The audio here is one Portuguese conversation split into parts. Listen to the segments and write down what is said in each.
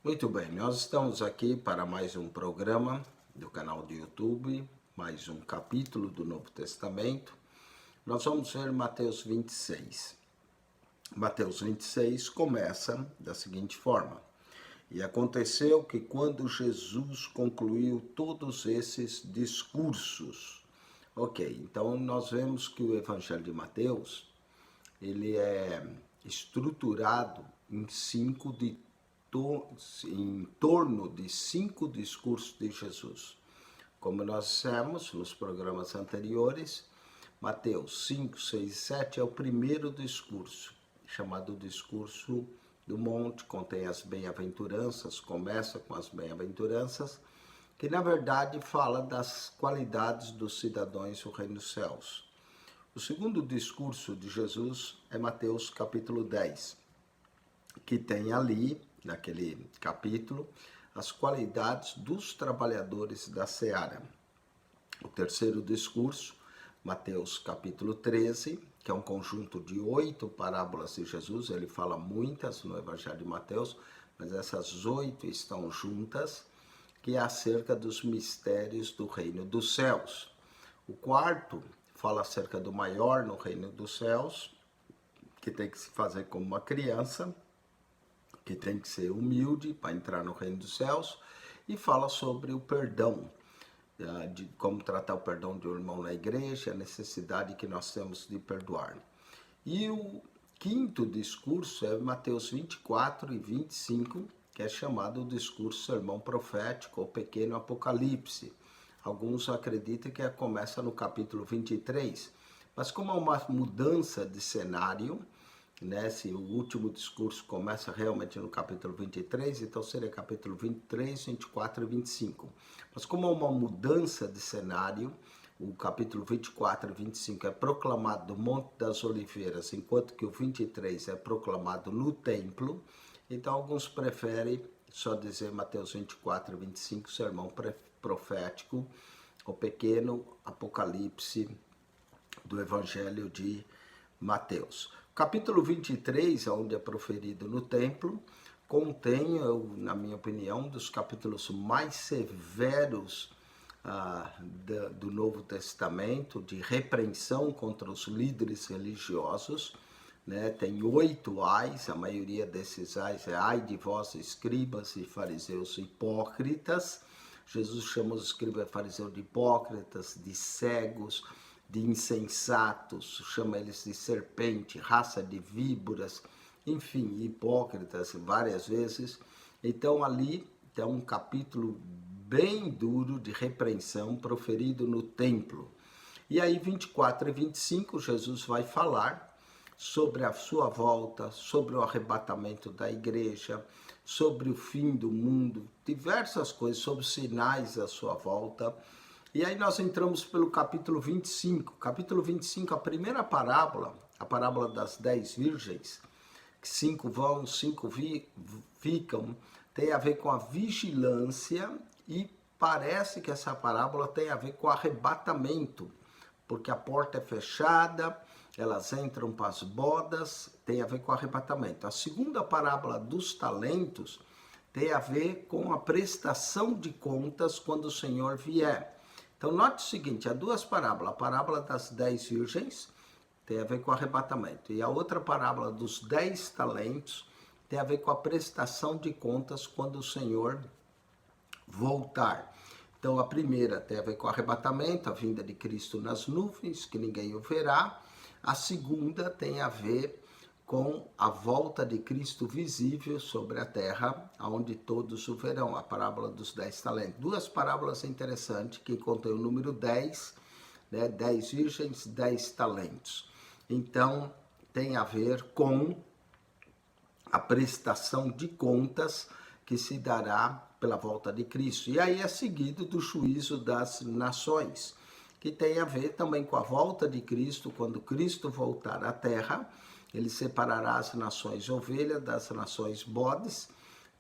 Muito bem, nós estamos aqui para mais um programa do canal do YouTube, mais um capítulo do Novo Testamento. Nós vamos ver Mateus 26. Mateus 26 começa da seguinte forma: E aconteceu que quando Jesus concluiu todos esses discursos. Ok, então nós vemos que o Evangelho de Mateus, ele é estruturado em torno de 5 discursos de Jesus. Como nós dissemos nos programas anteriores, Mateus 5, 6 e 7 é o primeiro discurso, chamado Discurso do Monte, contém as bem-aventuranças, começa com as bem-aventuranças, que na verdade fala das qualidades dos cidadãos do reino dos céus. O segundo discurso de Jesus é Mateus capítulo 10, que tem ali, naquele capítulo, as qualidades dos trabalhadores da seara. O terceiro discurso, Mateus capítulo 13, que é um conjunto de 8 parábolas de Jesus, ele fala muitas no Evangelho de Mateus, mas essas 8 estão juntas, que é acerca dos mistérios do reino dos céus. O quarto fala acerca do maior no reino dos céus, que tem que se fazer como uma criança, que tem que ser humilde para entrar no reino dos céus, e fala sobre o perdão, de como tratar o perdão de um irmão na igreja, a necessidade que nós temos de perdoar. E o quinto discurso é Mateus 24 e 25, que é chamado o discurso sermão profético ou pequeno apocalipse. Alguns acreditam que começa no capítulo 23, mas como é uma mudança de cenário, né, se o último discurso começa realmente no capítulo 23, então seria capítulo 23, 24 e 25. Mas como é uma mudança de cenário, o capítulo 24 e 25 é proclamado no Monte das Oliveiras, enquanto que o 23 é proclamado no templo, então alguns preferem só dizer Mateus 24 e 25, sermão profético, o pequeno apocalipse do Evangelho de Mateus. O capítulo 23, onde é proferido no templo, contém, na minha opinião, um dos capítulos mais severos do Novo Testamento, de repreensão contra os líderes religiosos, né? Tem 8 ais, a maioria desses ais é ai de vós, escribas e fariseus hipócritas. Jesus chama os escribas e fariseus de hipócritas, de cegos, de insensatos, chama eles de serpente, raça de víboras, enfim, hipócritas várias vezes. Então ali tem um capítulo bem duro de repreensão proferido no templo. E aí 24 e 25 Jesus vai falar sobre a sua volta, sobre o arrebatamento da igreja, sobre o fim do mundo, diversas coisas, sobre os sinais da sua volta. E aí nós entramos pelo capítulo 25. Capítulo 25, a primeira parábola, a parábola das 10 virgens, que 5 vão, 5 ficam, tem a ver com a vigilância e parece que essa parábola tem a ver com o arrebatamento, porque a porta é fechada, elas entram para as bodas, tem a ver com o arrebatamento. A segunda parábola dos talentos tem a ver com a prestação de contas quando o Senhor vier. Então note o seguinte, há 2 parábolas, a parábola das 10 virgens tem a ver com o arrebatamento, e a outra parábola dos 10 talentos tem a ver com a prestação de contas quando o Senhor voltar. Então a primeira tem a ver com o arrebatamento, a vinda de Cristo nas nuvens, que ninguém o verá. A segunda tem a ver com a volta de Cristo visível sobre a terra, onde todos o verão, a parábola dos 10 talentos. 2 parábolas interessantes, que contém o número 10, né, 10 virgens, 10 talentos. Então, tem a ver com a prestação de contas que se dará pela volta de Cristo. E aí é seguido do juízo das nações, que tem a ver também com a volta de Cristo. Quando Cristo voltar à terra, ele separará as nações ovelhas das nações bodes,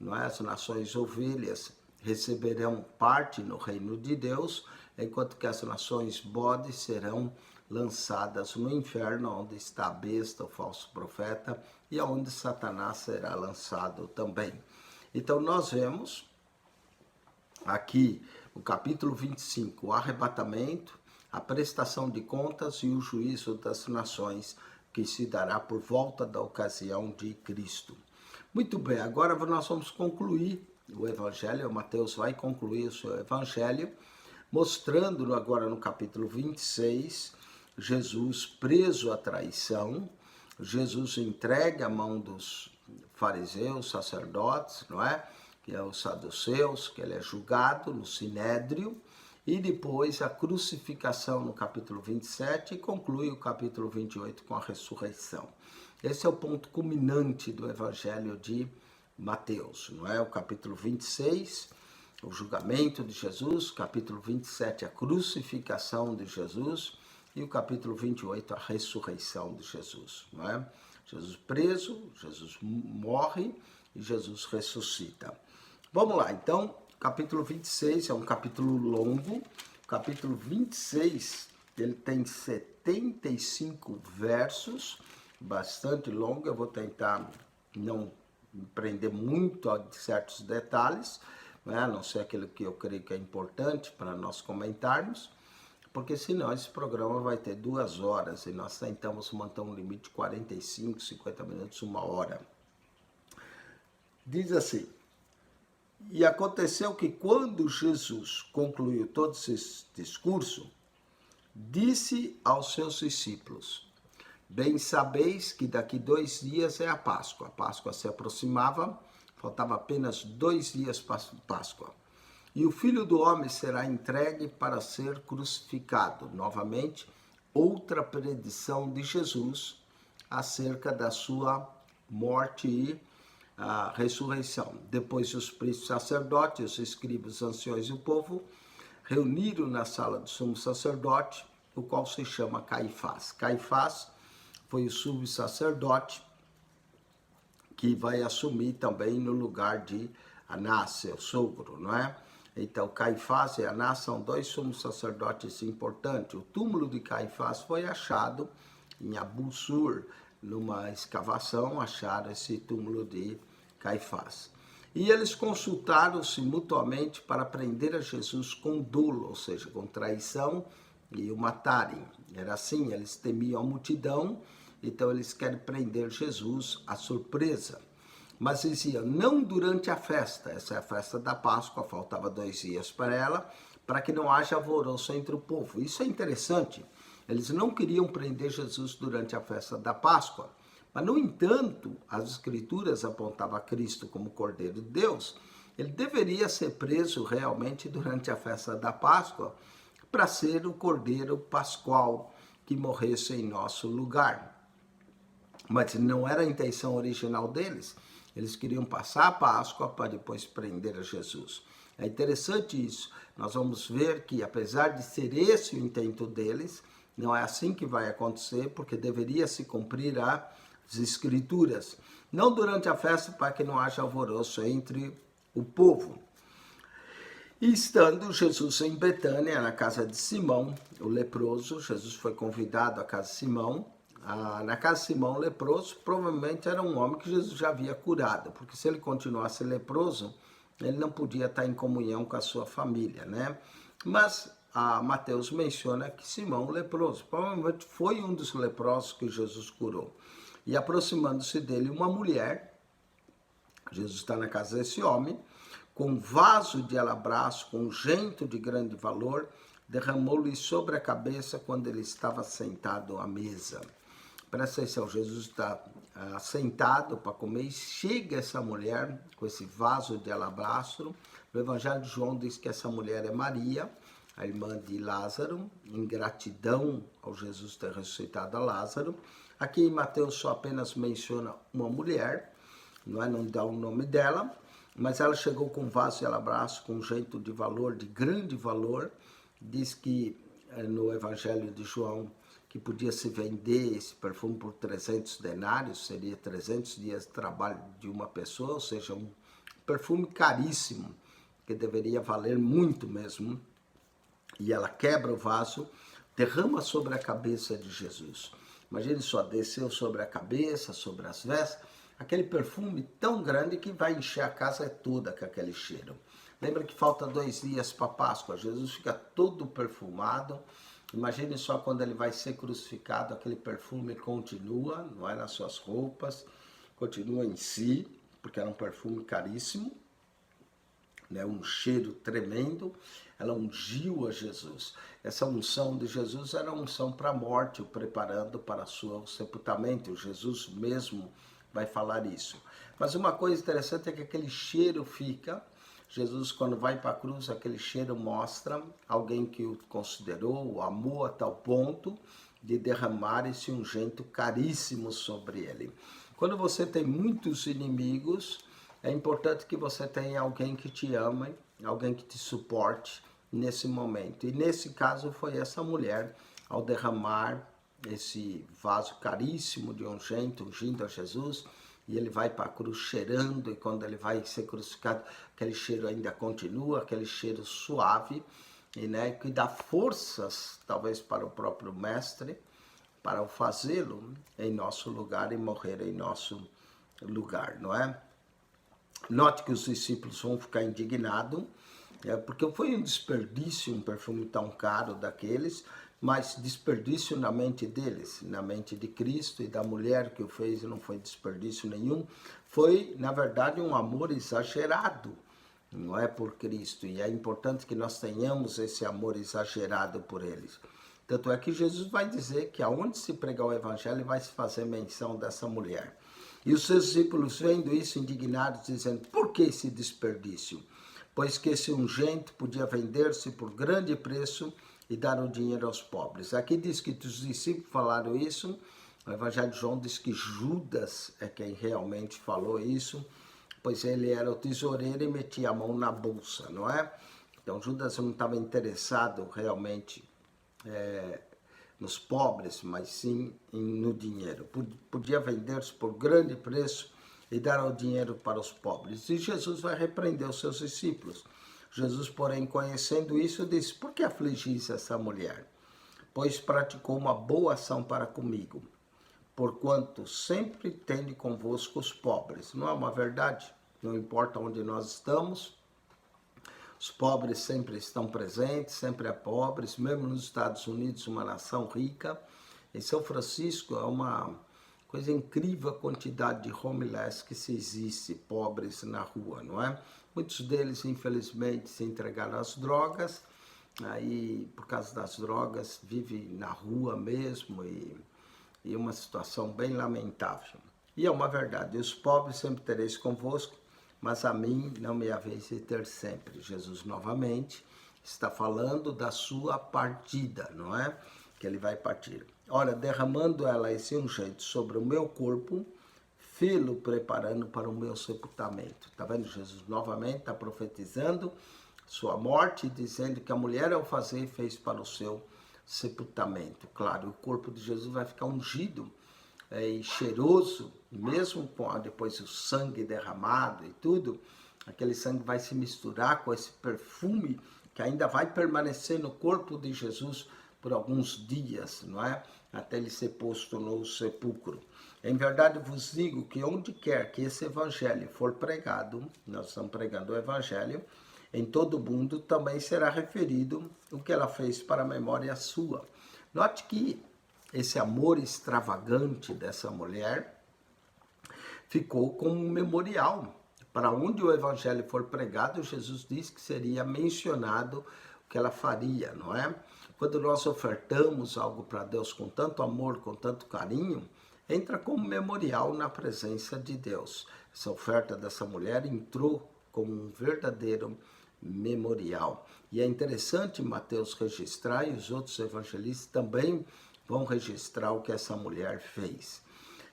não é? As nações ovelhas receberão parte no reino de Deus, enquanto que as nações bodes serão lançadas no inferno, onde está a besta, o falso profeta, e onde Satanás será lançado também. Então nós vemos aqui no capítulo 25, o arrebatamento, a prestação de contas e o juízo das nações, que se dará por volta da ocasião de Cristo. Muito bem, agora nós vamos concluir o Evangelho. Mateus vai concluir o seu Evangelho, mostrando agora no capítulo 26, Jesus preso à traição, Jesus entregue à mão dos fariseus, sacerdotes, não é? Que é os saduceus, que ele é julgado no Sinédrio, e depois a crucificação no capítulo 27 e conclui o capítulo 28 com a ressurreição. Esse é o ponto culminante do Evangelho de Mateus, não é? O capítulo 26, o julgamento de Jesus, capítulo 27, a crucificação de Jesus, e o capítulo 28, a ressurreição de Jesus, não é? Jesus preso, Jesus morre e Jesus ressuscita. Vamos lá, então, capítulo 26 é um capítulo longo. O capítulo 26, ele tem 75 versos, bastante longo. Eu vou tentar não me prender muito a certos detalhes, né? A não ser aquilo que eu creio que é importante para nós comentarmos, porque senão esse programa vai ter 2 horas e nós tentamos manter um limite de 45, 50 minutos, 1 hora. Diz assim: e aconteceu que quando Jesus concluiu todo esse discurso, disse aos seus discípulos: bem sabeis que daqui 2 dias é a Páscoa. A Páscoa se aproximava, faltava apenas 2 dias para a Páscoa. E o Filho do Homem será entregue para ser crucificado. Novamente, outra predição de Jesus acerca da sua morte e a ressurreição. Depois os príncipes sacerdotes, os escribas, os anciões e o povo reuniram na sala do sumo sacerdote, o qual se chama Caifás. Caifás foi o sumo sacerdote que vai assumir também no lugar de Anás, seu sogro, não é? Então, Caifás e Anás são 2 sumos sacerdotes importantes. O túmulo de Caifás foi achado em Abu Sur, numa escavação, acharam esse túmulo de Caifás. E eles consultaram-se mutuamente para prender a Jesus com dolo, ou seja, com traição, e o matarem. Era assim, eles temiam a multidão, então eles querem prender Jesus à surpresa. Mas diziam, não durante a festa, essa é a festa da Páscoa, faltava 2 dias para ela, para que não haja alvoroço entre o povo. Isso é interessante, eles não queriam prender Jesus durante a festa da Páscoa, mas no entanto, as escrituras apontavam a Cristo como Cordeiro de Deus. Ele deveria ser preso realmente durante a festa da Páscoa, para ser o Cordeiro Pascual que morresse em nosso lugar. Mas não era a intenção original deles. Eles queriam passar a Páscoa para depois prender a Jesus. É interessante isso. Nós vamos ver que, apesar de ser esse o intento deles, não é assim que vai acontecer, porque deveria se cumprir as Escrituras. Não durante a festa, para que não haja alvoroço entre o povo. E estando Jesus em Betânia, na casa de Simão, o leproso, Jesus foi convidado à casa de Simão. Na casa de Simão, o leproso, provavelmente era um homem que Jesus já havia curado, porque se ele continuasse leproso, ele não podia estar em comunhão com a sua família, né? Mas Mateus menciona que Simão, o leproso, provavelmente foi um dos leprosos que Jesus curou. E aproximando-se dele uma mulher, Jesus está na casa desse homem, com um vaso de alabastro, com unguento de grande valor, derramou-lhe sobre a cabeça quando ele estava sentado à mesa. Presta atenção, Jesus está sentado para comer e chega essa mulher com esse vaso de alabastro. No Evangelho de João diz que essa mulher é Maria, a irmã de Lázaro, em gratidão ao Jesus ter ressuscitado a Lázaro. Aqui em Mateus só apenas menciona uma mulher, não dá o nome dela, mas ela chegou com um vaso de alabastro com um jeito de valor, de grande valor. Diz que no Evangelho de João que podia se vender esse perfume por 300 denários, seria 300 dias de trabalho de uma pessoa, ou seja, um perfume caríssimo, que deveria valer muito mesmo. E ela quebra o vaso, derrama sobre a cabeça de Jesus. Imagine só, desceu sobre a cabeça, sobre as vestes, aquele perfume tão grande que vai encher a casa toda com aquele cheiro. Lembra que falta 2 dias para Páscoa, Jesus fica todo perfumado. Imagine só quando ele vai ser crucificado, aquele perfume continua, não é nas suas roupas, continua em si, porque era um perfume caríssimo, né? Um cheiro tremendo. Ela ungiu a Jesus. Essa unção de Jesus era unção para a morte, o preparando para o seu sepultamento. Jesus mesmo vai falar isso. Mas uma coisa interessante é que aquele cheiro fica. Jesus, quando vai para a cruz, aquele cheiro mostra alguém que o considerou, o amou a tal ponto de derramar esse ungento caríssimo sobre ele. Quando você tem muitos inimigos, é importante que você tenha alguém que te ama, alguém que te suporte nesse momento. E nesse caso foi essa mulher, ao derramar esse vaso caríssimo de ungento, ungindo a Jesus, e ele vai para a cruz cheirando, e quando ele vai ser crucificado, aquele cheiro ainda continua, aquele cheiro suave, e, né, que dá forças, talvez, para o próprio mestre, para o fazê-lo em nosso lugar e morrer em nosso lugar, não é? Note que os discípulos vão ficar indignados, porque foi um desperdício um perfume tão caro daqueles, mas desperdício na mente deles, na mente de Cristo e da mulher que o fez, não foi desperdício nenhum, foi, na verdade, um amor exagerado, não é, por Cristo, e é importante que nós tenhamos esse amor exagerado por eles. Tanto é que Jesus vai dizer que aonde se pregar o evangelho vai se fazer menção dessa mulher. E os seus discípulos, vendo isso, indignados, dizendo, por que esse desperdício? Pois que esse ungento podia vender-se por grande preço e dar o dinheiro aos pobres. Aqui diz que os discípulos falaram isso, o Evangelho de João diz que Judas é quem realmente falou isso, pois ele era o tesoureiro e metia a mão na bolsa, não é? Então Judas não estava interessado realmente nos pobres, mas sim no dinheiro. Podia vender-se por grande preço e dar o dinheiro para os pobres. E Jesus vai repreender os seus discípulos. Jesus, porém, conhecendo isso, disse, por que afligis essa mulher? Pois praticou uma boa ação para comigo, porquanto sempre tende convosco os pobres. Não é uma verdade? Não importa onde nós estamos, os pobres sempre estão presentes, sempre há pobres, mesmo nos Estados Unidos, uma nação rica. Em São Francisco é uma coisa incrível a quantidade de homeless que se existe, pobres na rua, não é? Muitos deles, infelizmente, se entregaram às drogas, aí, por causa das drogas, vivem na rua mesmo e uma situação bem lamentável. E é uma verdade, os pobres sempre tereis convosco, mas a mim não me haveis de ter sempre. Jesus novamente está falando da sua partida, não é? Que ele vai partir. Ora, derramando ela esse ungente sobre o meu corpo, fê-lo preparando para o meu sepultamento. Está vendo? Jesus novamente está profetizando sua morte, dizendo que a mulher ao fazer fez para o seu sepultamento. Claro, o corpo de Jesus vai ficar ungido e cheiroso, mesmo com depois o sangue derramado e tudo, aquele sangue vai se misturar com esse perfume que ainda vai permanecer no corpo de Jesus por alguns dias, não é? Até ele ser posto no sepulcro. Em verdade vos digo que onde quer que esse evangelho for pregado, nós estamos pregando o evangelho, em todo o mundo também será referido o que ela fez para a memória sua. Note que esse amor extravagante dessa mulher ficou como um memorial. Para onde o evangelho for pregado, Jesus diz que seria mencionado o que ela faria, não é? Quando nós ofertamos algo para Deus com tanto amor, com tanto carinho, entra como memorial na presença de Deus. Essa oferta dessa mulher entrou como um verdadeiro memorial. E é interessante Mateus registrar, e os outros evangelistas também vão registrar o que essa mulher fez.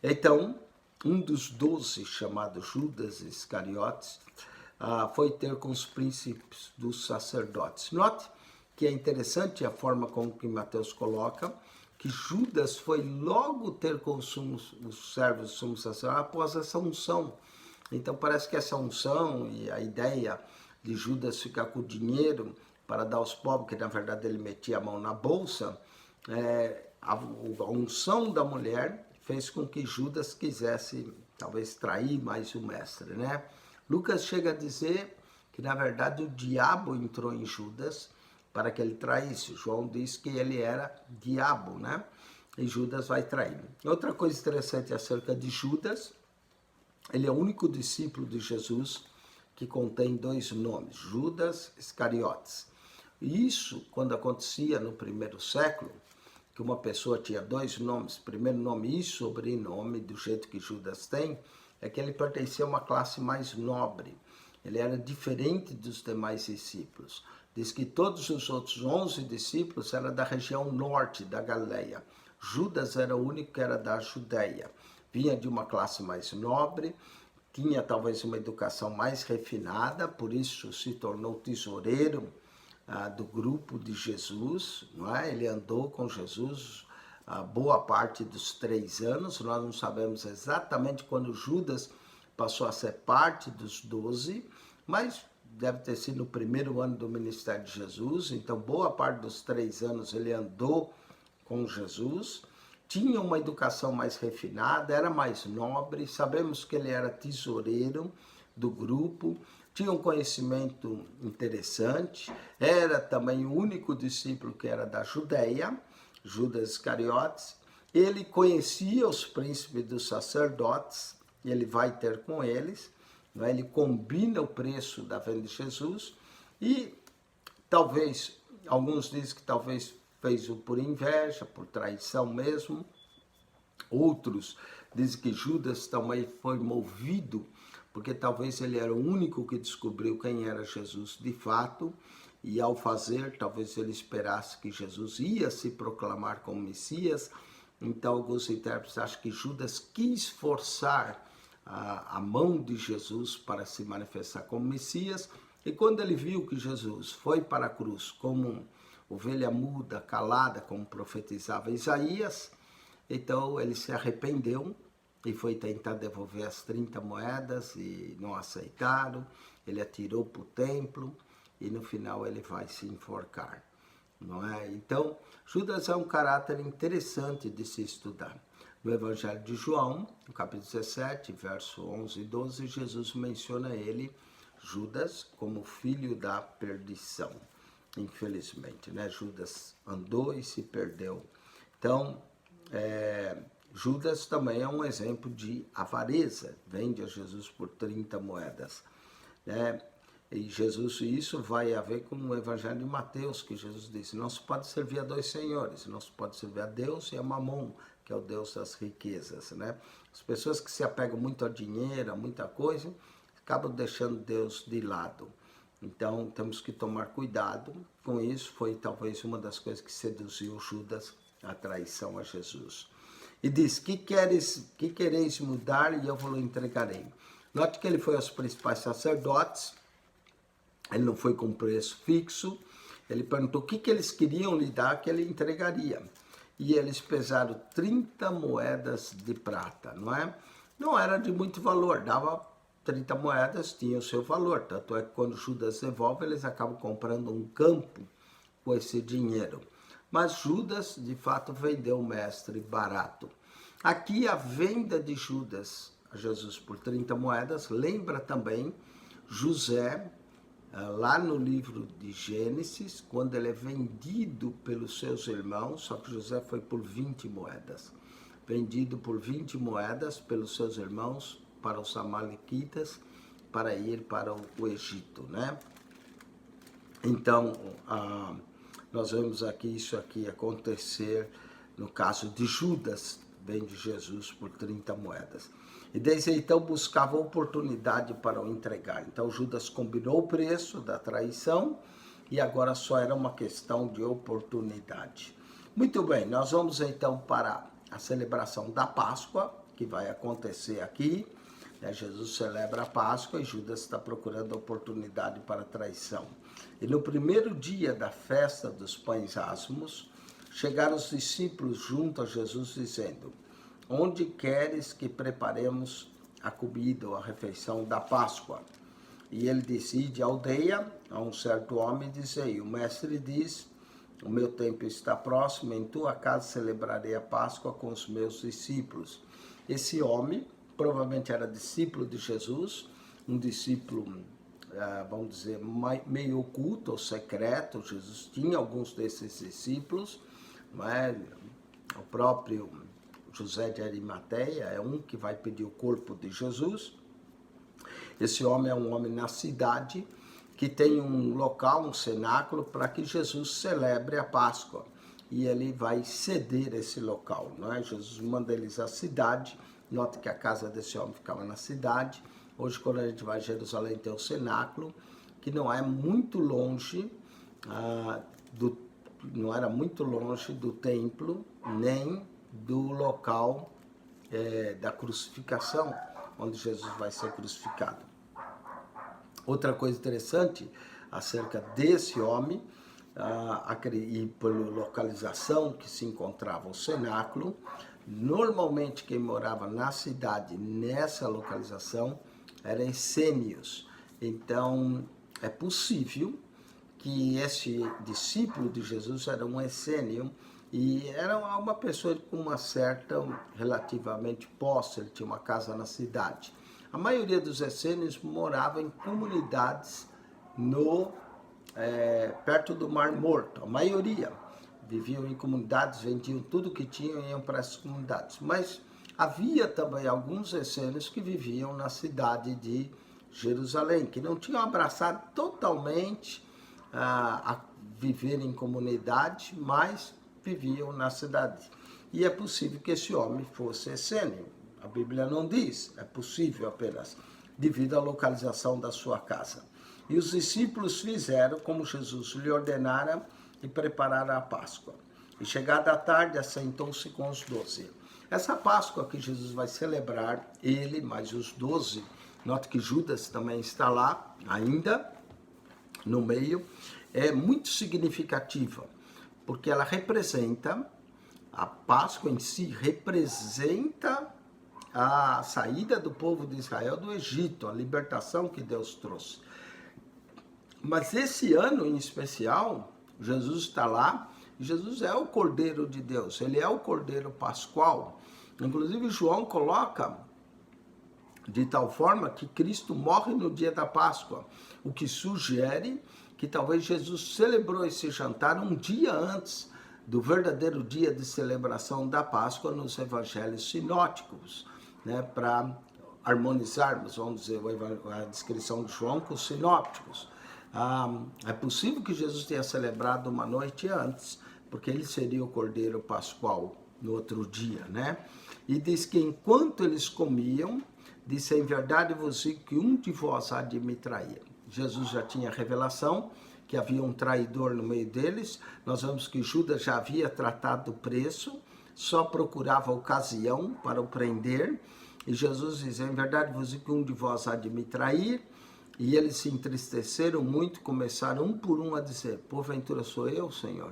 Então, um dos 12, chamado Judas Iscariotes, foi ter com os príncipes dos sacerdotes. Note que é interessante a forma como que Mateus coloca, que Judas foi logo ter com os servos do sumo sacerdote após essa unção. Então parece que essa unção e a ideia de Judas ficar com o dinheiro para dar aos pobres, que na verdade ele metia a mão na bolsa, a unção da mulher fez com que Judas quisesse talvez trair mais o mestre, né? Lucas chega a dizer que, na verdade, o diabo entrou em Judas para que ele traísse. João diz que ele era diabo, né? E Judas vai trair. Outra coisa interessante acerca de Judas, ele é o único discípulo de Jesus que contém 2 nomes, Judas Iscariotes. E isso, quando acontecia no primeiro século, que uma pessoa tinha 2 nomes, primeiro nome e sobrenome, do jeito que Judas tem, é que ele pertencia a uma classe mais nobre. Ele era diferente dos demais discípulos. Diz que todos os outros 11 discípulos eram da região norte da Galileia. Judas era o único que era da Judéia. Vinha de uma classe mais nobre, tinha talvez uma educação mais refinada, por isso se tornou tesoureiro do grupo de Jesus, não é? Ele andou com Jesus boa parte dos 3 anos, nós não sabemos exatamente quando Judas passou a ser parte dos 12, mas deve ter sido no primeiro ano do ministério de Jesus, então boa parte dos 3 anos ele andou com Jesus, tinha uma educação mais refinada, era mais nobre, sabemos que ele era tesoureiro do grupo, tinha um conhecimento interessante, era também o único discípulo que era da Judéia, Judas Iscariotes. Ele conhecia os príncipes dos sacerdotes, ele vai ter com eles, não é? Ele combina o preço da venda de Jesus e talvez, alguns dizem que talvez fez-o por inveja, por traição mesmo. Outros dizem que Judas também foi movido, porque talvez ele era o único que descobriu quem era Jesus de fato, e ao fazer, talvez ele esperasse que Jesus ia se proclamar como Messias. Então, alguns intérpretes acham que Judas quis forçar a mão de Jesus para se manifestar como Messias, e quando ele viu que Jesus foi para a cruz como ovelha muda, calada, como profetizava Isaías, então ele se arrependeu e foi tentar devolver as 30 moedas e não aceitaram. Ele atirou para o templo e no final ele vai se enforcar, não é? Então, Judas é um caráter interessante de se estudar. No Evangelho de João, no capítulo 17, verso 11 e 12, Jesus menciona ele, Judas, como filho da perdição. Infelizmente, né? Judas andou e se perdeu. Então, Judas também é um exemplo de avareza, vende a Jesus por 30 moedas, né? E Jesus, isso vai a ver com o Evangelho de Mateus, que Jesus disse, não se pode servir a 2 senhores, não se pode servir a Deus e a Mamon, que é o Deus das riquezas, né? As pessoas que se apegam muito ao dinheiro, a muita coisa, acabam deixando Deus de lado. Então, temos que tomar cuidado com isso. Foi talvez uma das coisas que seduziu Judas à traição a Jesus. E diz, que quereis mudar e eu vos entregarei. Note que ele foi aos principais sacerdotes, ele não foi com preço fixo, ele perguntou o que eles queriam lhe dar que ele entregaria. E eles pesaram 30 moedas de prata, não é? Não era de muito valor, dava 30 moedas, tinha o seu valor. Tanto é que quando Judas devolve, eles acabam comprando um campo com esse dinheiro. Mas Judas, de fato, vendeu o mestre barato. Aqui a venda de Judas a Jesus por 30 moedas lembra também José, lá no livro de Gênesis, quando ele é vendido pelos seus irmãos, só que José foi por 20 moedas. Vendido por 20 moedas pelos seus irmãos para os amalequitas, para ir para o Egito, né? Então, nós vemos aqui isso aqui acontecer no caso de Judas, vende Jesus por 30 moedas. E desde então buscava oportunidade para o entregar. Então Judas combinou o preço da traição e agora só era uma questão de oportunidade. Muito bem, nós vamos então para a celebração da Páscoa, que vai acontecer aqui. Jesus celebra a Páscoa e Judas está procurando oportunidade para a traição. E no primeiro dia da festa dos pães asmos, chegaram os discípulos junto a Jesus dizendo, onde queres que preparemos a comida ou a refeição da Páscoa? E ele disse, ide à aldeia, a um certo homem, e dizei, o mestre diz, o meu tempo está próximo, em tua casa celebrarei a Páscoa com os meus discípulos. Esse homem provavelmente era discípulo de Jesus, um discípulo, vamos dizer, meio oculto ou secreto. Jesus tinha alguns desses discípulos, não é? O próprio José de Arimateia é um que vai pedir o corpo de Jesus. Esse homem é um homem na cidade que tem um local, um cenáculo, para que Jesus celebre a Páscoa. E ele vai ceder esse local, não é? Jesus manda eles à cidade. Note que a casa desse homem ficava na cidade. Hoje, quando a gente vai a Jerusalém, tem o cenáculo, que não é muito longe não era muito longe do templo, nem do local da crucificação, onde Jesus vai ser crucificado. Outra coisa interessante acerca desse homem, e pela localização que se encontrava o cenáculo, normalmente quem morava na cidade, nessa localização, eram essênios. Então, é possível que esse discípulo de Jesus era um essênio e era uma pessoa com uma certa, relativamente posse, ele tinha uma casa na cidade. A maioria dos essênios morava em comunidades perto do Mar Morto. A maioria viviam em comunidades, vendiam tudo que tinham e iam para essas comunidades. Mas havia também alguns essênios que viviam na cidade de Jerusalém, que não tinham abraçado totalmente a viver em comunidade, mas viviam na cidade. E é possível que esse homem fosse essênio. A Bíblia não diz, é possível apenas, devido à localização da sua casa. E os discípulos fizeram como Jesus lhe ordenara e prepararam a Páscoa. E chegada a tarde, assentou-se com os 12. Essa Páscoa que Jesus vai celebrar, ele mais os 12, note que Judas também está lá ainda, no meio, é muito significativa, porque ela representa, a Páscoa em si representa a saída do povo de Israel do Egito, a libertação que Deus trouxe. Mas esse ano em especial, Jesus está lá, e Jesus é o Cordeiro de Deus, ele é o Cordeiro Pascual. Inclusive João coloca de tal forma que Cristo morre no dia da Páscoa, o que sugere que talvez Jesus celebrou esse jantar um dia antes do verdadeiro dia de celebração da Páscoa nos evangelhos sinóticos, né, para harmonizarmos, vamos dizer, a descrição de João com os sinópticos. É possível que Jesus tenha celebrado uma noite antes, porque ele seria o Cordeiro Pascual no outro dia, né? E diz que enquanto eles comiam, disse: em verdade vos digo que um de vós há de me trair. Jesus já tinha revelação que havia um traidor no meio deles. Nós vemos que Judas já havia tratado o preço, só procurava a ocasião para o prender. E Jesus diz: em verdade vos digo que um de vós há de me trair. E eles se entristeceram muito, começaram um por um a dizer: porventura sou eu, Senhor?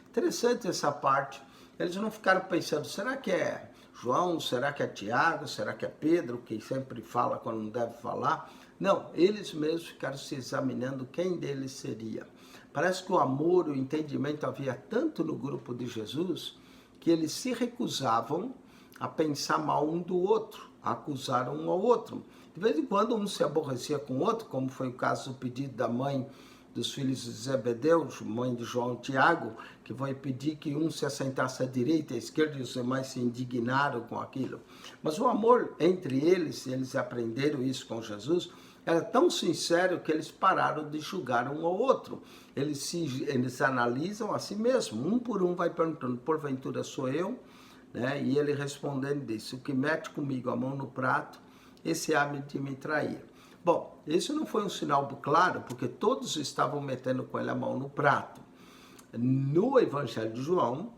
Interessante essa parte. Eles não ficaram pensando: será que é João? Será que é Tiago? Será que é Pedro, que sempre fala quando não deve falar? Não, eles mesmos ficaram se examinando quem deles seria. Parece que o amor, o entendimento havia tanto no grupo de Jesus que eles se recusavam a pensar mal um do outro, a acusar um ao outro. De vez em quando um se aborrecia com o outro, como foi o caso do pedido da mãe dos filhos de Zebedeu, mãe de João e Tiago, que foi pedir que um se assentasse à direita e à esquerda, e os demais se indignaram com aquilo. Mas o amor entre eles aprenderam isso com Jesus, era tão sincero que eles pararam de julgar um ao outro. Eles analisam a si mesmo, um por um vai perguntando: porventura sou eu? Né? E ele respondendo disse: o que mete comigo a mão no prato, esse há de me trair. Bom, esse não foi um sinal claro, porque todos estavam metendo com ele a mão no prato. No Evangelho de João,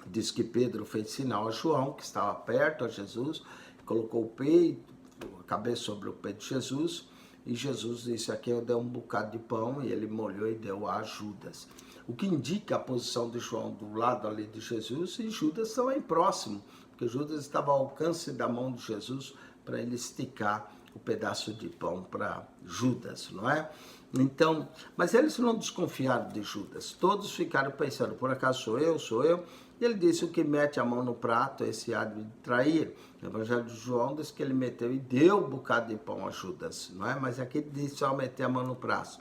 diz que Pedro fez sinal a João, que estava perto a Jesus, colocou o peito, a cabeça sobre o peito de Jesus, e Jesus disse: aqui eu dei um bocado de pão, e ele molhou e deu a Judas. O que indica a posição de João do lado ali de Jesus, e Judas também próximo, porque Judas estava ao alcance da mão de Jesus para ele esticar o pedaço de pão para Judas, não é? Então, mas eles não desconfiaram de Judas, todos ficaram pensando: por acaso sou eu? E ele disse, o que mete a mão no prato, esse há de trair. No Evangelho de João diz que ele meteu e deu um bocado de pão a Judas, não é? Mas aqui diz só meter a mão no prato.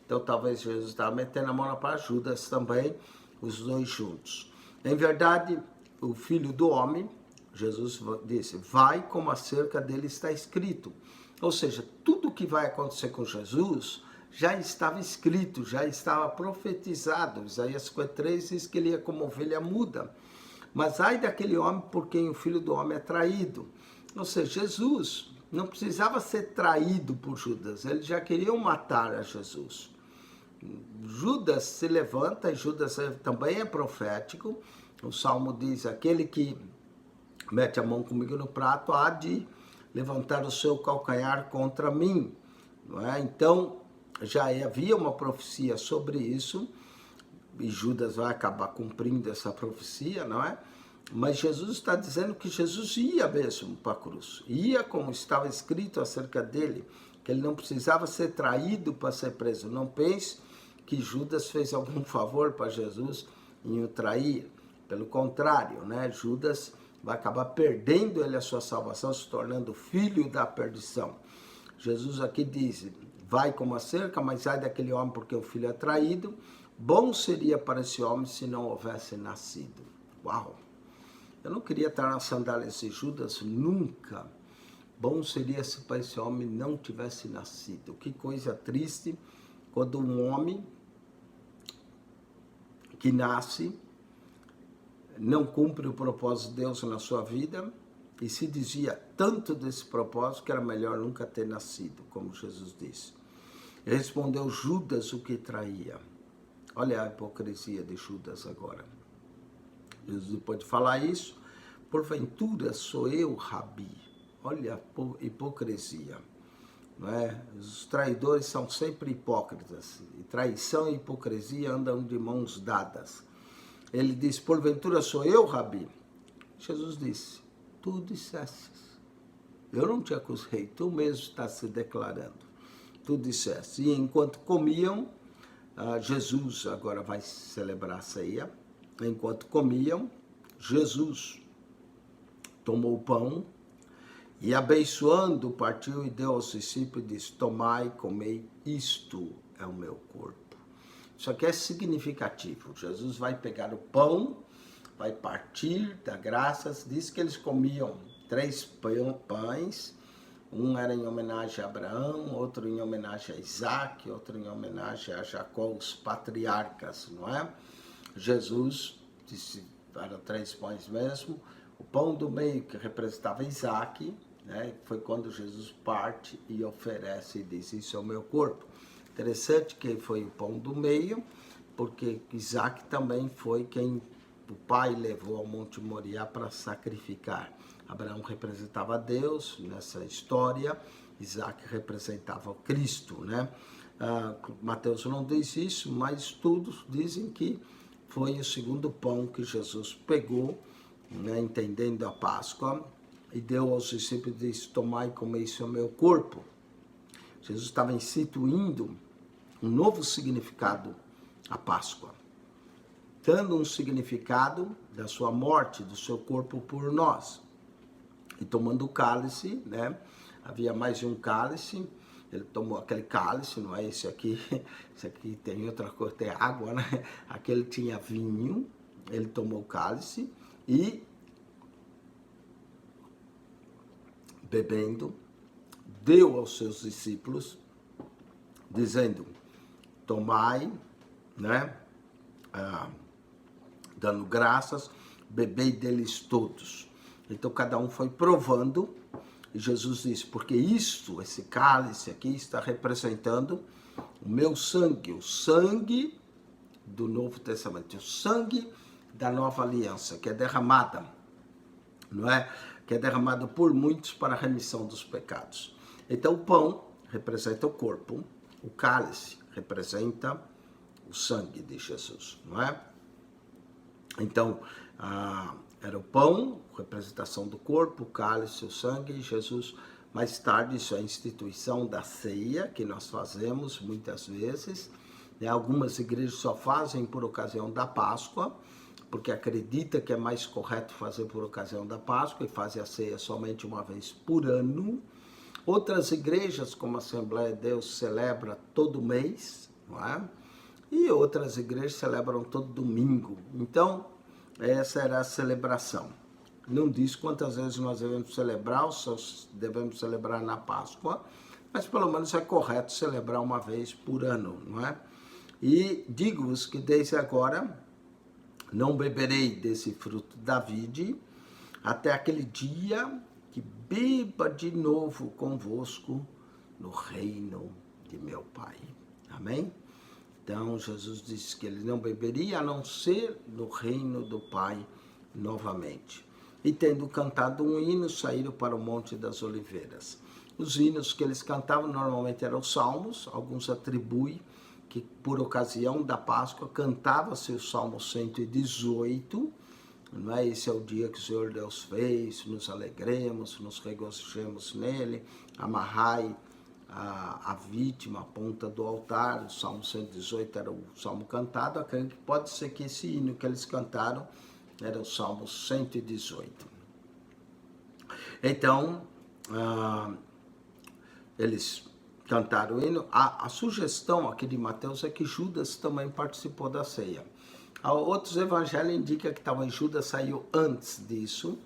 Então talvez Jesus estava metendo a mão para Judas também, os dois juntos. Em verdade, o Filho do Homem, Jesus disse, vai como acerca dele está escrito. Ou seja, tudo o que vai acontecer com Jesus já estava escrito, já estava profetizado. Isaías 53 diz que ele ia como ovelha muda. Mas ai daquele homem por quem o Filho do Homem é traído. Ou seja, Jesus não precisava ser traído por Judas, eles já queriam matar a Jesus. Judas se levanta, e Judas também é profético. O Salmo diz, aquele que mete a mão comigo no prato há de levantar o seu calcanhar contra mim. Não é? Então, já havia uma profecia sobre isso, e Judas vai acabar cumprindo essa profecia, não é? Mas Jesus está dizendo que Jesus ia mesmo para a cruz, ia como estava escrito acerca dele, que ele não precisava ser traído para ser preso. Não pense que Judas fez algum favor para Jesus em o trair, pelo contrário, né? Judas vai acabar perdendo ele a sua salvação, se tornando filho da perdição. Jesus aqui diz, vai como a cerca, mas ai daquele homem porque o filho é traído. Bom seria para esse homem se não houvesse nascido. Uau! Eu não queria estar nas sandálias de Judas nunca. Bom seria se para esse homem não tivesse nascido. Que coisa triste quando um homem que nasce não cumpre o propósito de Deus na sua vida e se dizia tanto desse propósito que era melhor nunca ter nascido, como Jesus disse. E respondeu Judas o que traía. Olha a hipocrisia de Judas agora. Jesus pode falar isso. Porventura sou eu, Rabi. Olha a hipocrisia. Não é? Os traidores são sempre hipócritas. E traição e hipocrisia andam de mãos dadas. Ele diz, porventura sou eu, Rabi? Jesus disse, tu dissestes. Eu não te acusei, tu mesmo estás se declarando. Tu disseste. E enquanto comiam, Jesus agora vai celebrar a ceia. Enquanto comiam, Jesus tomou o pão e abençoando, partiu e deu aos discípulos e disse, tomai, comei, isto é o meu corpo. Isso aqui é significativo. Jesus vai pegar o pão, vai partir, dar graças. Diz que eles comiam 3 pães. Um era em homenagem a Abraão, outro em homenagem a Isaac, outro em homenagem a Jacó, os patriarcas, não é? Jesus disse, eram 3 pães mesmo. O pão do meio, que representava Isaac, né? Foi quando Jesus parte e oferece e diz, isso é o meu corpo. Interessante que foi o pão do meio, porque Isaac também foi quem o pai levou ao Monte Moriá para sacrificar. Abraão representava Deus nessa história, Isaac representava o Cristo, né? Mateus não diz isso, mas todos dizem que foi o segundo pão que Jesus pegou, né, entendendo a Páscoa, e deu aos discípulos e disse, tomai e comei, isso é o meu corpo. Jesus estava instituindo um novo significado à Páscoa, dando um significado da sua morte, do seu corpo por nós. E tomando o cálice, né? Havia mais de um cálice, ele tomou aquele cálice, não é esse aqui, esse aqui tem outra coisa, tem água, né? Aquele tinha vinho, ele tomou o cálice e, bebendo, deu aos seus discípulos, dizendo, tomai, né? Dando graças, bebei deles todos. Então cada um foi provando, e Jesus disse, porque isto, esse cálice aqui, está representando o meu sangue, o sangue do Novo Testamento, o sangue da nova aliança, que é derramada, não é? Que é derramado por muitos para a remissão dos pecados. Então o pão representa o corpo, o cálice representa o sangue de Jesus, não é? Então, era o pão, representação do corpo, o cálice, o sangue, e Jesus, mais tarde, isso é a instituição da ceia, que nós fazemos muitas vezes, né? Algumas igrejas só fazem por ocasião da Páscoa, porque acredita que é mais correto fazer por ocasião da Páscoa e faz a ceia somente uma vez por ano. Outras igrejas, como a Assembleia de Deus, celebra todo mês, não é? E outras igrejas celebram todo domingo. Então, essa era a celebração. Não diz quantas vezes nós devemos celebrar, ou só devemos celebrar na Páscoa, mas pelo menos é correto celebrar uma vez por ano, não é? E digo-vos que desde agora não beberei desse fruto da vide até aquele dia que beba de novo convosco no reino de meu Pai. Amém? Então Jesus disse que ele não beberia a não ser no reino do Pai novamente. E tendo cantado um hino, saíram para o Monte das Oliveiras. Os hinos que eles cantavam normalmente eram salmos, alguns atribuem que por ocasião da Páscoa cantava-se o Salmo 118, não é? Esse é o dia que o Senhor Deus fez, nos alegremos, nos regozijemos nele, amarrai a vítima à ponta do altar. O Salmo 118 era o salmo cantado, acredito que pode ser que esse hino que eles cantaram era o Salmo 118. Então, eles cantaram o hino. A sugestão aqui de Mateus é que Judas também participou da ceia. Outros evangelhos indicam que talvez Judas saiu antes disso,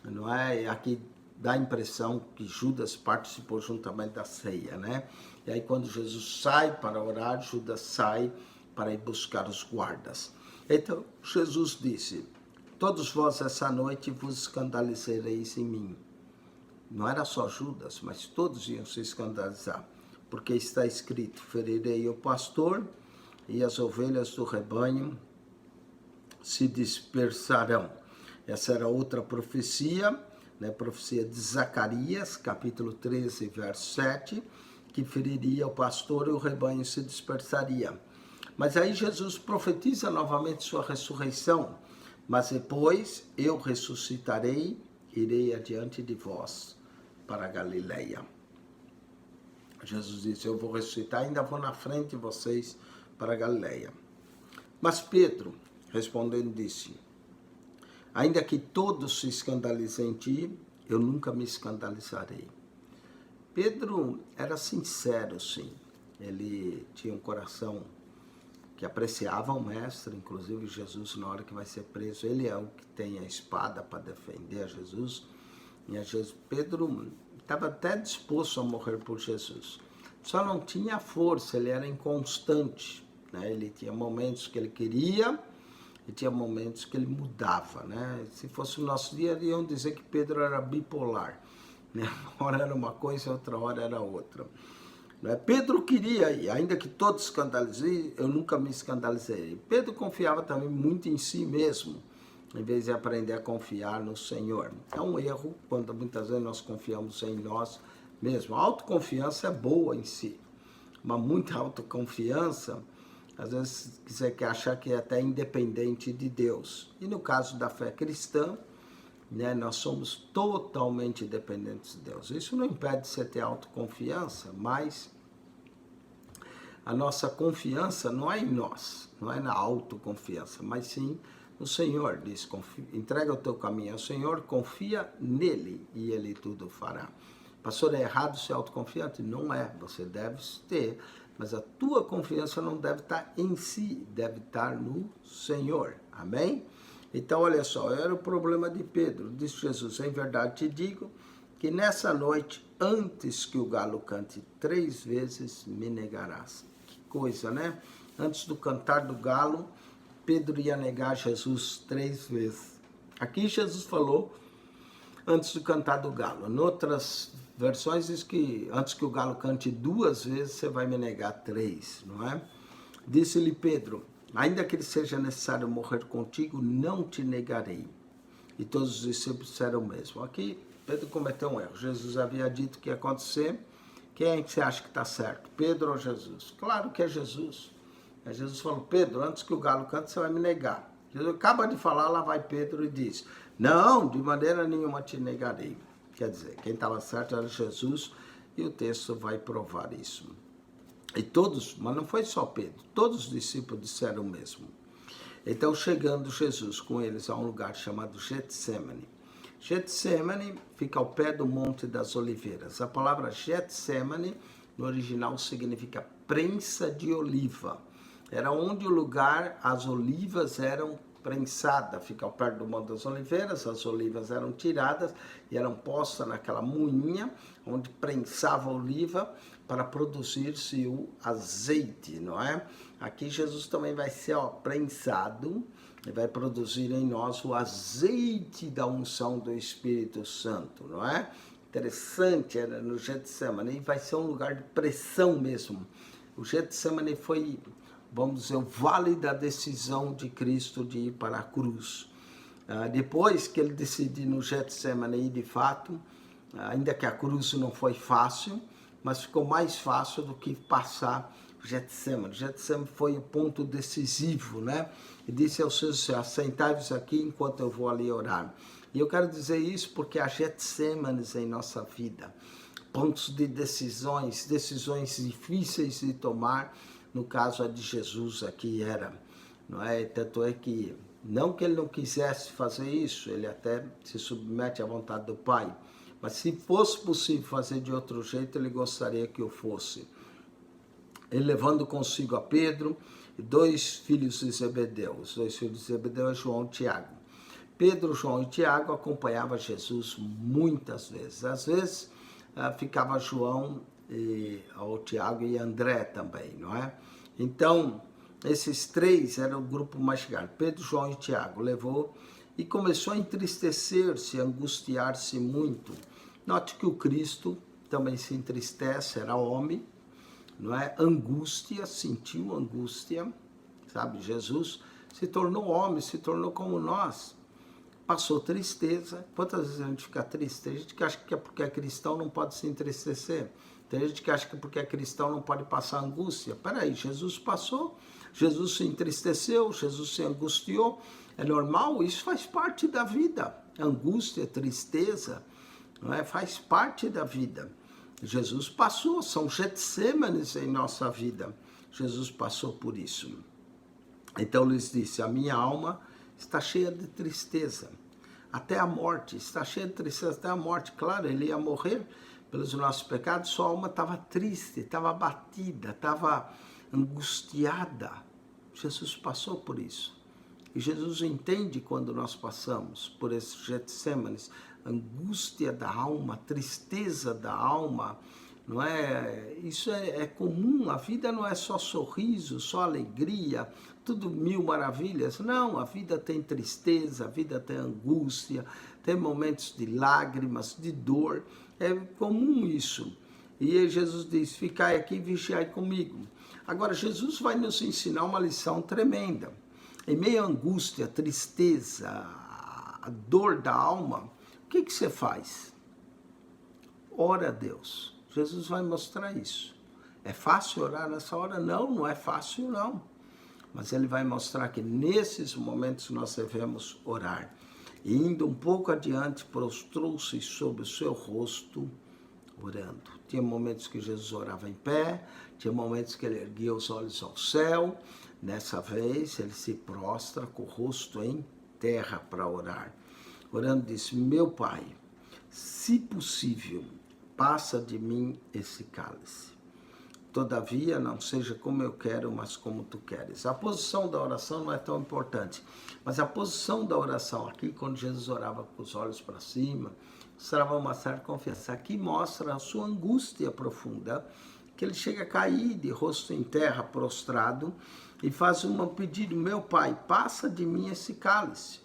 não é? E aqui dá a impressão que Judas participou juntamente da ceia, né? E aí quando Jesus sai para orar, Judas sai para ir buscar os guardas. Então Jesus disse: todos vós essa noite vos escandalizareis em mim. Não era só Judas, mas todos iam se escandalizar, porque está escrito: ferirei o pastor e as ovelhas do rebanho se dispersarão. Essa era outra profecia, né? Profecia de Zacarias, capítulo 13, verso 7, que feriria o pastor e o rebanho se dispersaria. Mas aí Jesus profetiza novamente sua ressurreição. Mas depois eu ressuscitarei, irei adiante de vós para a Galileia. Jesus disse: eu vou ressuscitar, ainda vou na frente de vocês para a Galileia. Mas Pedro, respondendo, disse: ainda que todos se escandalizem em ti, eu nunca me escandalizarei. Pedro era sincero, sim. Ele tinha um coração que apreciava o mestre, inclusive Jesus, na hora que vai ser preso, ele é o que tem a espada para defender a Jesus. E a Jesus, Pedro estava até disposto a morrer por Jesus. Só não tinha força, ele era inconstante, né? Ele tinha momentos que ele queria e tinha momentos que ele mudava, né? Se fosse o nosso dia, iam dizer que Pedro era bipolar, né? Uma hora era uma coisa, outra hora era outra. Pedro queria ir, ainda que todos escandalizem, eu nunca me escandalizei. Pedro confiava também muito em si mesmo, em vez de aprender a confiar no Senhor. É um erro quando muitas vezes nós confiamos em nós mesmos. A autoconfiança é boa em si, mas muita autoconfiança, às vezes você quer achar que é até independente de Deus. E no caso da fé cristã, né, nós somos totalmente dependentes de Deus. Isso não impede de você ter autoconfiança, mas a nossa confiança não é em nós, não é na autoconfiança, mas sim no Senhor. Diz: entrega o teu caminho ao Senhor, confia nele e ele tudo fará. Pastor, é errado ser autoconfiante? Não é, você deve ter, mas a tua confiança não deve estar em si, deve estar no Senhor. Amém? Então, olha só, era o problema de Pedro. Disse Jesus: em verdade te digo que nessa noite, antes que o galo cante 3 vezes, me negarás. Que coisa, né? Antes do cantar do galo, Pedro ia negar Jesus 3 vezes. Aqui Jesus falou antes do cantar do galo. Em outras versões diz que antes que o galo cante 2 vezes, você vai me negar 3, não é? Disse-lhe Pedro: ainda que seja necessário morrer contigo, não te negarei. E todos os discípulos disseram o mesmo. Aqui, Pedro cometeu um erro. Jesus havia dito que ia acontecer. Quem é que você acha que está certo? Pedro ou Jesus? Claro que é Jesus. Aí Jesus falou: Pedro, antes que o galo cante, você vai me negar. Jesus acaba de falar, lá vai Pedro e diz: não, de maneira nenhuma te negarei. Quer dizer, quem estava certo era Jesus, e o texto vai provar isso. E todos, mas não foi só Pedro, todos os discípulos disseram o mesmo. Então, chegando Jesus com eles a um lugar chamado Getsemane. Getsemane fica ao pé do Monte das Oliveiras. A palavra Getsemane, no original, significa prensa de oliva. Era onde o lugar, as olivas eram prensadas. Fica ao pé do Monte das Oliveiras, as olivas eram tiradas e eram postas naquela moinha, onde prensava a oliva para produzir-se o azeite, não é? Aqui Jesus também vai ser prensado e vai produzir em nós o azeite da unção do Espírito Santo, não é? Interessante, era no Getsemane, e vai ser um lugar de pressão mesmo. O Getsemane foi, vamos dizer, o vale da decisão de Cristo de ir para a cruz. Depois que ele decidiu no Getsemane ir de fato, ainda que a cruz não foi fácil, mas ficou mais fácil do que passar Getsemane. Getsemane foi o ponto decisivo, né? E disse aos seus: assentai-vos aqui enquanto eu vou ali orar. E eu quero dizer isso porque há Getsemanes em nossa vida, pontos de decisões difíceis de tomar. No caso a de Jesus aqui era, não é? Tanto é que, não que ele não quisesse fazer isso, ele até se submete à vontade do Pai, mas se fosse possível fazer de outro jeito, ele gostaria que eu fosse. Ele levando consigo a Pedro e 2 filhos de Zebedeu. Os 2 filhos de Zebedeu é João e Tiago. Pedro, João e Tiago acompanhavam Jesus muitas vezes. Às vezes ficava João, ou Tiago e André também, não é? Então, esses 3 eram o grupo mais chegado. Pedro, João e Tiago levou e começou a entristecer-se, a angustiar-se muito. Note que o Cristo também se entristece, era homem, não é? Angústia, sentiu angústia, sabe? Jesus se tornou homem, se tornou como nós. Passou tristeza. Quantas vezes a gente fica triste? Tem gente que acha que é porque é cristão não pode se entristecer. Tem gente que acha que porque é cristão não pode passar angústia. Peraí, Jesus passou, Jesus se entristeceu, Jesus se angustiou. É normal, isso faz parte da vida. Angústia, tristeza, não é? Faz parte da vida. Jesus passou, são Getsêmanes em nossa vida. Jesus passou por isso. Então lhes disse: a minha alma está cheia de tristeza, até a morte, está cheia de tristeza até a morte. Claro, ele ia morrer pelos nossos pecados, sua alma estava triste, estava abatida, estava angustiada. Jesus passou por isso. E Jesus entende quando nós passamos por esses Getsêmanes, angústia da alma, tristeza da alma, não é? Isso é comum. A vida não é só sorriso, só alegria, tudo mil maravilhas. Não, a vida tem tristeza, a vida tem angústia, tem momentos de lágrimas, de dor. É comum isso. E Jesus diz: ficai aqui e vigiai comigo. Agora, Jesus vai nos ensinar uma lição tremenda. Em meio à angústia, tristeza, a dor da alma, o que você faz? Ora a Deus. Jesus vai mostrar isso. É fácil orar nessa hora? Não, não é fácil não. Mas ele vai mostrar que nesses momentos nós devemos orar. E indo um pouco adiante, prostrou-se sobre o seu rosto, orando. Tinha momentos que Jesus orava em pé, tinha momentos que ele erguia os olhos ao céu. Dessa vez ele se prostra com o rosto em terra para orar. Orando disse: meu Pai, se possível, passa de mim esse cálice. Todavia, não seja como eu quero, mas como tu queres. A posição da oração não é tão importante, mas a posição da oração aqui, quando Jesus orava com os olhos para cima, mostrava uma certa confiança. Aqui mostra a sua angústia profunda, que ele chega a cair de rosto em terra, prostrado, e faz um pedido: meu Pai, passa de mim esse cálice.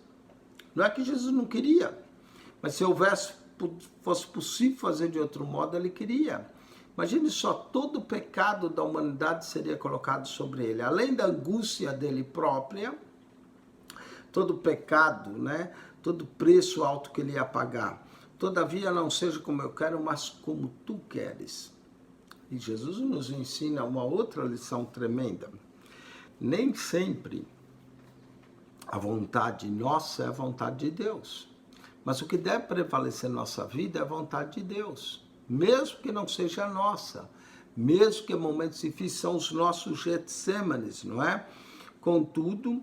Não é que Jesus não queria, mas se fosse possível fazer de outro modo, ele queria. Imagine só, todo o pecado da humanidade seria colocado sobre ele. Além da angústia dele própria, todo o pecado, né? Todo o preço alto que ele ia pagar. Todavia, não seja como eu quero, mas como tu queres. E Jesus nos ensina uma outra lição tremenda. Nem sempre a vontade nossa é a vontade de Deus. Mas o que deve prevalecer na nossa vida é a vontade de Deus. Mesmo que não seja a nossa. Mesmo que momentos difíceis são os nossos Getsêmanes, não é? Contudo,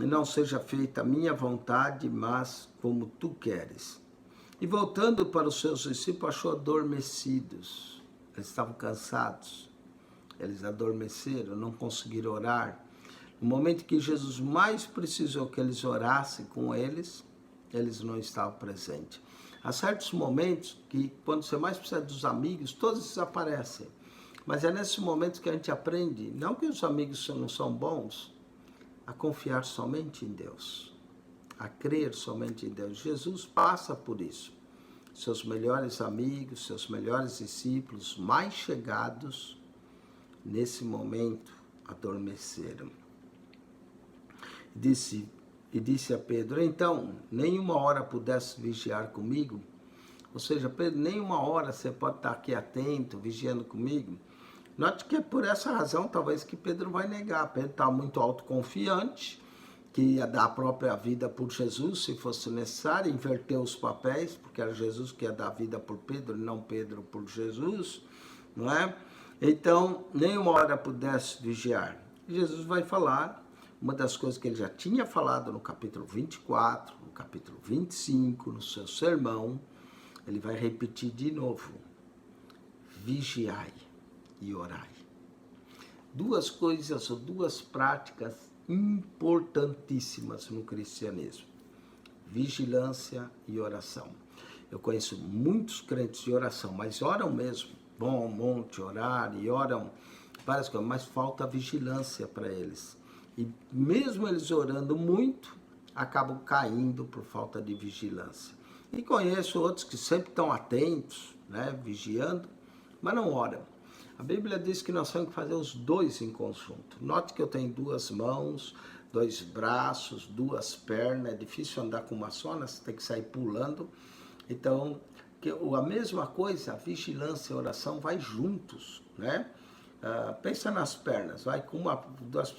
e não seja feita a minha vontade, mas como tu queres. E voltando para os seus discípulos, achou adormecidos. Eles estavam cansados, eles adormeceram, não conseguiram orar. No momento que Jesus mais precisou que eles orassem com eles não estavam presentes. Há certos momentos que, quando você mais precisa dos amigos, todos desaparecem. Mas é nesse momento que a gente aprende, não que os amigos não são bons, a confiar somente em Deus, a crer somente em Deus. Jesus passa por isso. Seus melhores amigos, seus melhores discípulos, mais chegados, nesse momento, adormeceram. E disse a Pedro, então, nenhuma hora pudesse vigiar comigo? Ou seja, Pedro, nenhuma hora você pode estar aqui atento, vigiando comigo? Note que é por essa razão, talvez, que Pedro vai negar. Pedro está muito autoconfiante, que ia dar a própria vida por Jesus, se fosse necessário, inverter os papéis, porque era Jesus que ia dar a vida por Pedro, não Pedro por Jesus, não é? Então, nenhuma hora pudesse vigiar. Jesus vai falar uma das coisas que ele já tinha falado no capítulo 24, no capítulo 25, no seu sermão, ele vai repetir de novo, vigiai e orai. Duas coisas, ou duas práticas importantíssimas no cristianismo, vigilância e oração. Eu conheço muitos crentes de oração, mas oram mesmo, vão ao monte orar e oram várias coisas, mas falta vigilância para eles. E mesmo eles orando muito, acabam caindo por falta de vigilância. E conheço outros que sempre estão atentos, né, vigiando, mas não oram. A Bíblia diz que nós temos que fazer os dois em conjunto. Note que eu tenho duas mãos, dois braços, duas pernas. É difícil andar com uma só, né? Você tem que sair pulando. Então, a mesma coisa, a vigilância e a oração vai juntos, né? Pensa nas pernas, vai com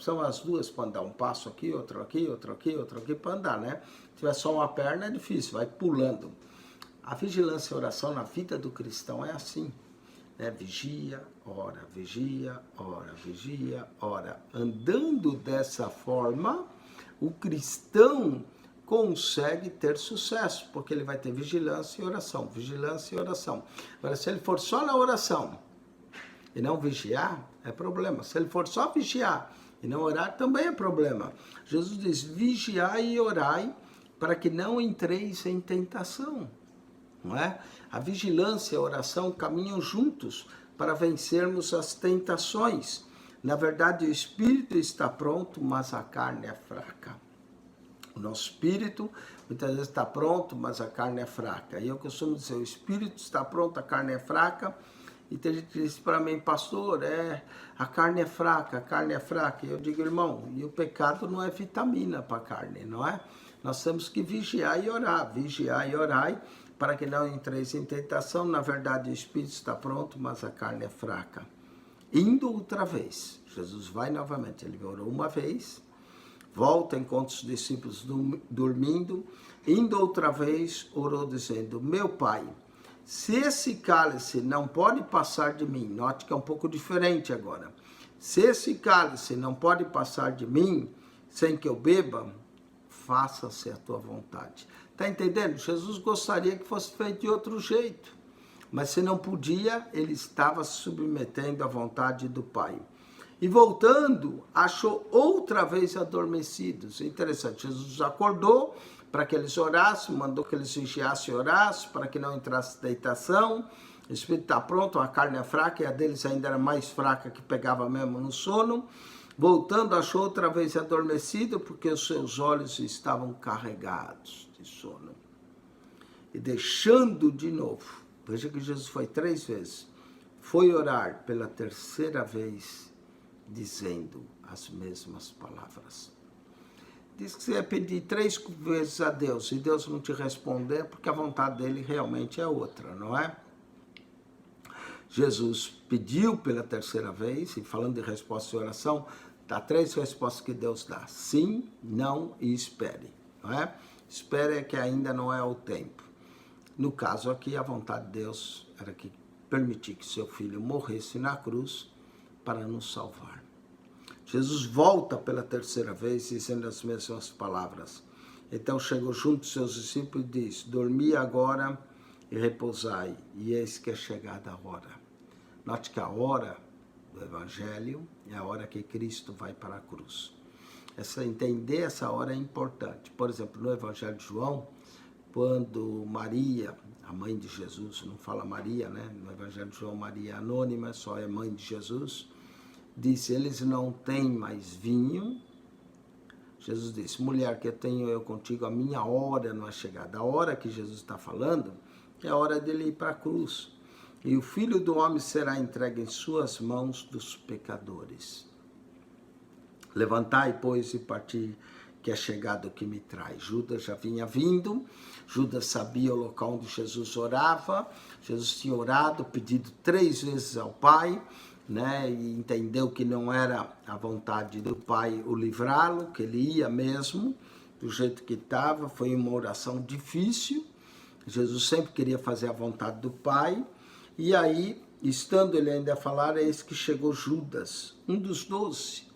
são as duas para andar, um passo aqui, outro aqui, outro aqui, outro aqui para andar, né? Se tiver só uma perna é difícil, vai pulando. A vigilância e a oração na vida do cristão é assim, né? Vigia, ora, vigia, ora, vigia, ora. Andando dessa forma, o cristão consegue ter sucesso, porque ele vai ter vigilância e oração, vigilância e oração. Agora, se ele for só na oração e não vigiar, é problema. Se ele for só vigiar e não orar, também é problema. Jesus diz, vigiai e orai para que não entreis em tentação. Não é? A vigilância e a oração caminham juntos para vencermos as tentações. Na verdade, o espírito está pronto, mas a carne é fraca. O nosso espírito muitas vezes está pronto, mas a carne é fraca. E eu costumo dizer, o espírito está pronto, a carne é fraca. E tem gente que diz para mim, pastor, a carne é fraca, a carne é fraca. E eu digo, irmão, e o pecado não é vitamina para a carne, não é? Nós temos que vigiar e orar, vigiar e orar, para que não entreis em tentação. Na verdade, o espírito está pronto, mas a carne é fraca. Indo outra vez, Jesus vai novamente, ele orou uma vez, volta, encontra os discípulos dormindo, indo outra vez, orou dizendo, meu Pai, se esse cálice não pode passar de mim, note que é um pouco diferente agora, se esse cálice não pode passar de mim, sem que eu beba, faça-se a tua vontade. Está entendendo? Jesus gostaria que fosse feito de outro jeito, mas se não podia, ele estava se submetendo à vontade do Pai. E voltando, achou outra vez adormecidos. Interessante, Jesus acordou para que eles orassem, mandou que eles vigiassem e orassem, para que não entrasse em tentação. O espírito está pronto, a carne é fraca, e a deles ainda era mais fraca, que pegava mesmo no sono. Voltando, achou outra vez adormecido, porque os seus olhos estavam carregados de sono. E deixando de novo, veja que Jesus foi 3 vezes, foi orar pela 3ª vez, dizendo as mesmas palavras. Diz que você ia pedir 3 vezes a Deus, e Deus não te responder, porque a vontade dele realmente é outra, não é? Jesus pediu pela 3ª vez, e falando de resposta de oração, dá 3 respostas que Deus dá. Sim, não e espere. Não é? Espere que ainda não é o tempo. No caso aqui, a vontade de Deus era que permitir que seu filho morresse na cruz para nos salvar. Jesus volta pela terceira vez dizendo as mesmas palavras. Então chegou junto aos seus discípulos e disse: dormi agora e repousai, e eis que é chegada a hora. Note que a hora do Evangelho é a hora que Cristo vai para a cruz. Entender essa hora é importante. Por exemplo, no Evangelho de João, quando Maria, a mãe de Jesus, não fala Maria, né? No Evangelho de João, Maria é anônima, só é mãe de Jesus, disse: eles não têm mais vinho. Jesus disse: mulher, que tenho eu contigo, a minha hora não é chegada. A hora que Jesus está falando é a hora dele ir para a cruz. E o Filho do Homem será entregue em suas mãos dos pecadores. Levantai, pois, e parti, que é chegado o que me traz. Judas já vinha vindo, Judas sabia o local onde Jesus orava, Jesus tinha orado, pedido 3 vezes ao Pai, né, e entendeu que não era a vontade do Pai o livrá-lo, que ele ia mesmo, do jeito que estava. Foi uma oração difícil, Jesus sempre queria fazer a vontade do Pai, e aí, estando ele ainda a falar, eis que chegou Judas, um dos 12,